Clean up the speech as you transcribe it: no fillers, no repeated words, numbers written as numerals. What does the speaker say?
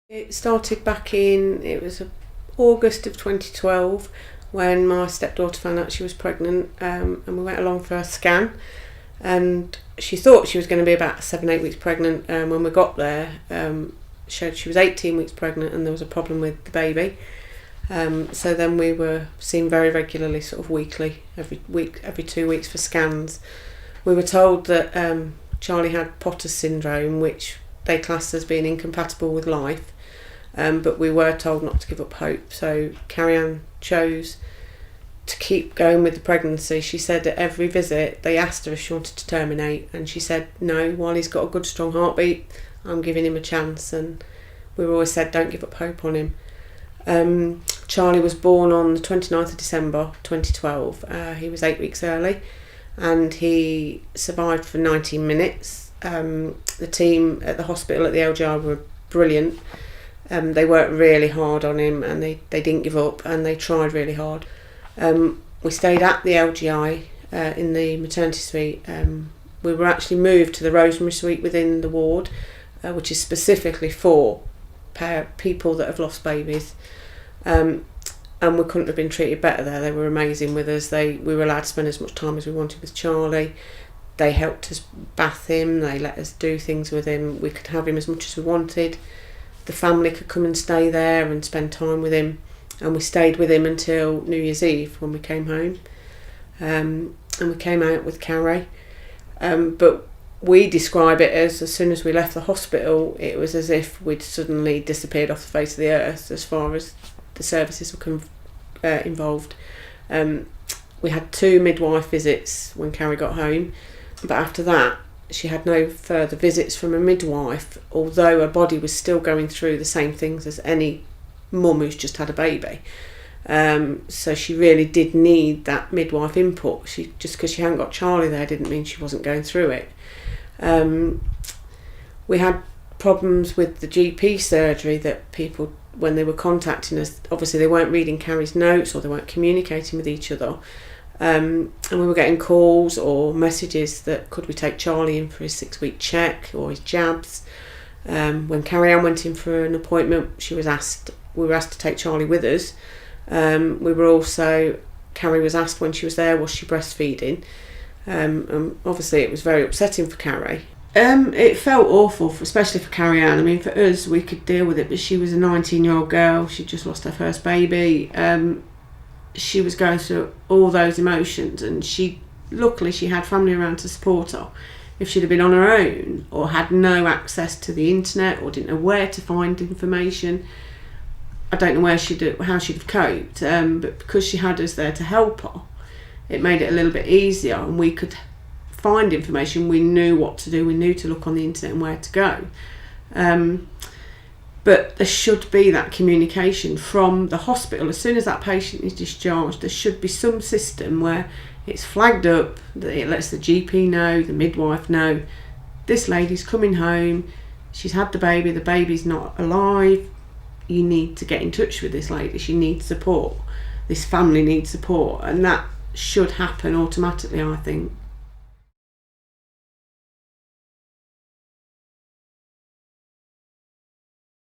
It started back it was August of 2012 when my stepdaughter found out she was pregnant, and we went along for a scan, and she thought she was going to be about 7-8 weeks pregnant. When we got there, showed she was 18 weeks pregnant and there was a problem with the baby. So then we were seen very regularly, sort of weekly, every 2 weeks for scans. We were told that Charlie had Potter's syndrome, which they classed as being incompatible with life, but we were told not to give up hope. So Carrie-Anne chose to keep going with the pregnancy. She said at every visit they asked her if she wanted to terminate, and she said no, while he's got a good strong heartbeat, I'm giving him a chance. And we were always said don't give up hope on him. Charlie was born on the 29th of December 2012. He was 8 weeks early and he survived for 19 minutes. The team at the hospital at the LGI were brilliant. They worked really hard on him, and they didn't give up, and they tried really hard. We stayed at the LGI in the maternity suite. We were actually moved to the Rosemary suite within the ward, which is specifically for people that have lost babies. And we couldn't have been treated better there. They were amazing with us. We were allowed to spend as much time as we wanted with Charlie. They helped us bath him. They let us do things with him. We could have him as much as we wanted. The family could come and stay there and spend time with him. And we stayed with him until New Year's Eve when we came home. And we came out with Carrie. But we describe it as soon as we left the hospital, it was as if we'd suddenly disappeared off the face of the earth as far as the services were involved. We had 2 midwife visits when Carrie got home, but after that she had no further visits from a midwife, although her body was still going through the same things as any mum who's just had a baby. So she really did need that midwife input. Just because she hadn't got Charlie there didn't mean she wasn't going through it. We had problems with the GP surgery that people, when they were contacting us, obviously they weren't reading Carrie's notes or they weren't communicating with each other. And we were getting calls or messages that could we take Charlie in for his 6-week check or his jabs. When Carrie-Anne went in for an appointment, we were asked to take Charlie with us. Carrie was asked when she was there, was she breastfeeding? And obviously it was very upsetting for Carrie. It felt awful, especially for Carrie-Anne. I mean, for us, we could deal with it, but she was a 19-year-old girl. She'd just lost her first baby. She was going through all those emotions, and luckily she had family around to support her. If she'd have been on her own or had no access to the internet or didn't know where to find information, I don't know how she'd have coped. But because she had us there to help her, it made it a little bit easier, and we could find information. We knew what to do. We knew to look on the internet and where to go. But there should be that communication from the hospital. As soon as that patient is discharged, there should be some system where it's flagged up, that it lets the GP know, the midwife know, this lady's coming home, she's had the baby's not alive, you need to get in touch with this lady, she needs support, this family needs support, and that should happen automatically, I think.